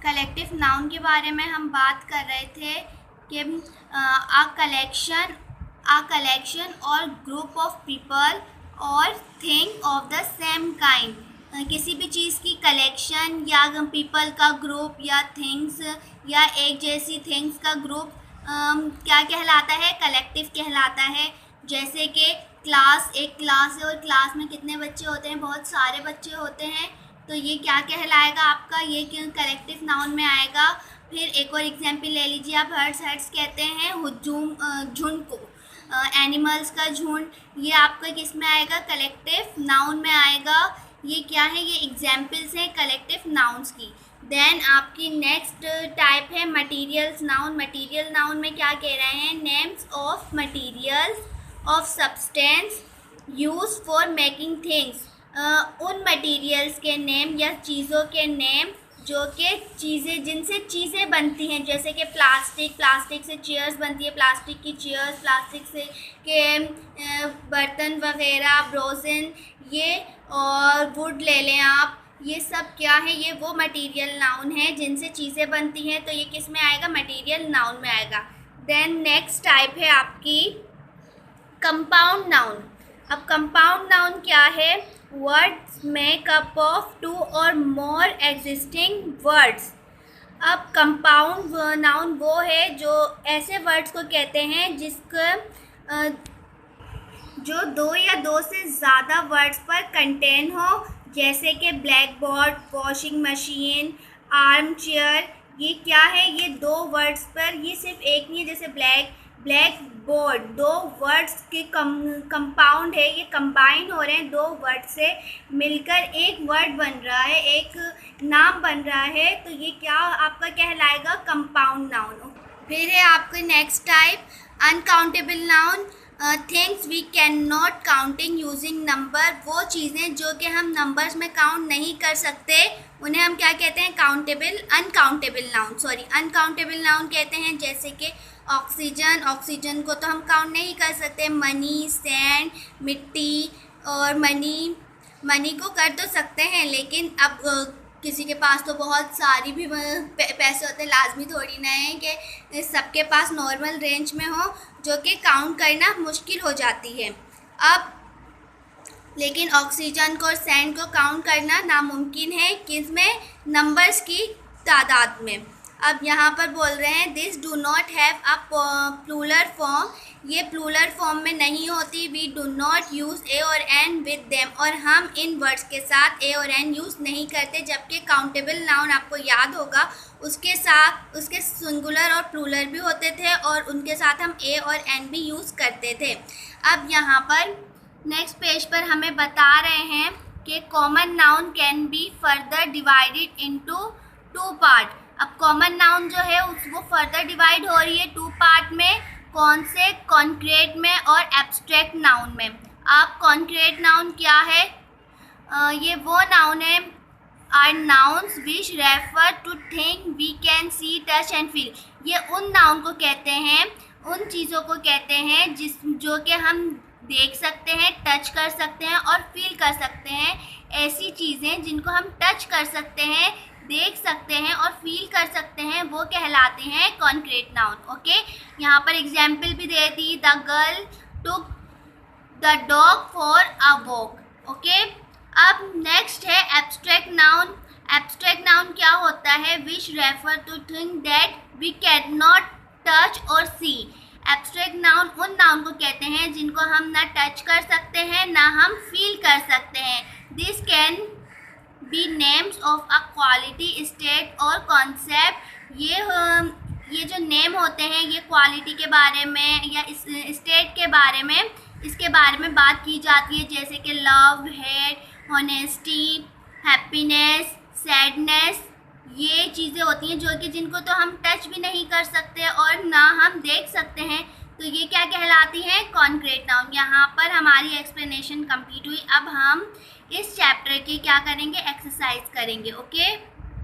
Collective noun के बारे में हम बात कर रहे थे कि अ कलेक्शन और ग्रुप ऑफ पीपल और thing of the same kind. किसी भी चीज़ की कलेक्शन या पीपल का ग्रुप या थिंग्स या एक जैसी थिंग्स का ग्रुप क्या कहलाता है? कलेक्टिव कहलाता है। जैसे कि एक क्लास है और क्लास में कितने बच्चे होते हैं? बहुत सारे बच्चे होते हैं। तो ये क्या कहलाएगा आपका? ये क्यों कलेक्टिव नाउन में आएगा। फिर एक और एग्जाम्पल ले लीजिए आप, हर्ट्स कहते हैं झुंड को, एनिमल्स का झुंड, ये आपका किस में आएगा? कलेक्टिव नाउन में आएगा। ये क्या है? ये एग्जाम्पल्स हैं कलेक्टिव नाउन्स की। देन आपकी नेक्स्ट टाइप है मटीरियल्स नाउन। मटीरियल नाउन में क्या कह रहे हैं? Names of materials of substance use for making things. उन मटीरियल्स के नेम या चीज़ों के नेम जो कि चीज़ें, जिनसे चीज़ें बनती हैं। जैसे कि प्लास्टिक से चेयर्स बनती है, प्लास्टिक की चेयर्स, प्लास्टिक से के बर्तन वगैरह, ब्रोजन, ये और वुड ले लें आप, ये सब क्या है? ये वो मटीरियल नाउन है जिनसे चीज़ें बनती हैं। तो ये किस में आएगा? मटीरियल नाउन में आएगा। देन नेक्स्ट टाइप है आपकी कंपाउंड नाउन। अब कंपाउंड नाउन क्या है? Words make up of two और मोर एग्जिस्टिंग वर्ड्स। अब कंपाउंड नाउन वो है जो ऐसे वर्ड्स को कहते हैं जिसका जो दो या दो से ज़्यादा वर्ड्स पर कंटेन हो। जैसे कि black board, washing machine, arm chair, ये क्या है? ये दो वर्ड्स पर, ये सिर्फ एक नहीं है। जैसे ब्लैक बोर्ड, दो वर्ड्स के कंपाउंड है, ये कंबाइन हो रहे हैं, दो वर्ड से मिलकर एक वर्ड बन रहा है, एक नाम बन रहा है। तो ये क्या आपका कहलाएगा? Compound noun. फिर है आपका next type uncountable noun. Things we can not counting using number. वो चीज़ें जो कि हम नंबर्स में काउंट नहीं कर सकते, उन्हें हम क्या कहते हैं? अनकाउंटेबल नाउन कहते हैं। जैसे कि ऑक्सीजन को तो हम काउंट नहीं कर सकते। मनी, सैंड, मिट्टी, और मनी को कर तो सकते हैं, लेकिन अब किसी के पास तो बहुत सारी भी पैसे होते हैं। लाजमी थोड़ी ना है कि सबके पास नॉर्मल रेंज में हो, जो कि काउंट करना मुश्किल हो जाती है। अब लेकिन ऑक्सीजन को और सैंड को काउंट करना नामुमकिन है, किसमें? नंबर्स की तादाद में। अब यहाँ पर बोल रहे हैं this do not have a plural form. ये प्लूरल फॉर्म में नहीं होती। We do not use a और एन विद देम। और हम इन वर्ड्स के साथ ए और एन यूज़ नहीं करते। जबकि काउंटेबल नाउन आपको याद होगा, उसके साथ उसके सिंगुलर और प्लूरल भी होते थे और उनके साथ हम ए और एन भी यूज़ करते थे। अब यहाँ पर नेक्स्ट पेज पर हमें बता रहे हैं कि common noun can be further divided into two part. अब कॉमन नाउन जो है वो फर्दर डिवाइड हो रही है टू पार्ट में। कौन से? कॉन्क्रीट में और एब्स्ट्रैक्ट नाउन में। अब कॉन्क्रीट नाउन क्या है? ये वो नाउन है, are nouns which refer to thing we can see, touch and feel. ये उन नाउन को कहते हैं, उन चीज़ों को कहते हैं जो कि हम देख सकते हैं, टच कर सकते हैं और फील कर सकते हैं। ऐसी चीज़ें जिनको हम टच कर सकते हैं, देख सकते हैं और फील कर सकते हैं, वो कहलाते हैं कॉन्क्रीट नाउन। ओके, यहाँ पर एग्जाम्पल भी दे दी। The girl took the dog for a walk. Okay, अब नेक्स्ट है एब्स्ट्रैक्ट नाउन। एब्स्ट्रैक्ट नाउन क्या होता है? Which refer to thing that we can not touch और सी। एब्स्ट्रैक्ट नाउन उन नाउन को कहते हैं जिनको हम ना टच कर सकते हैं ना हम फील कर सकते हैं। This can be names of a quality, state और कॉन्सेप्ट। ये जो नेम होते हैं ये क्वालिटी के बारे में या स्टेट के बारे में, इसके बारे में बात की जाती है। जैसे कि love, hate, honesty, happiness, sadness, ये चीज़ें होती हैं जो कि जिनको तो हम टच भी नहीं कर सकते और ना हम देख सकते हैं। तो ये क्या कहलाती है? Concrete noun. यहाँ पर हमारी एक्सप्लेनेशन कंप्लीट हुई। अब हम इस चैप्टर की क्या करेंगे? एक्सरसाइज करेंगे। ओके।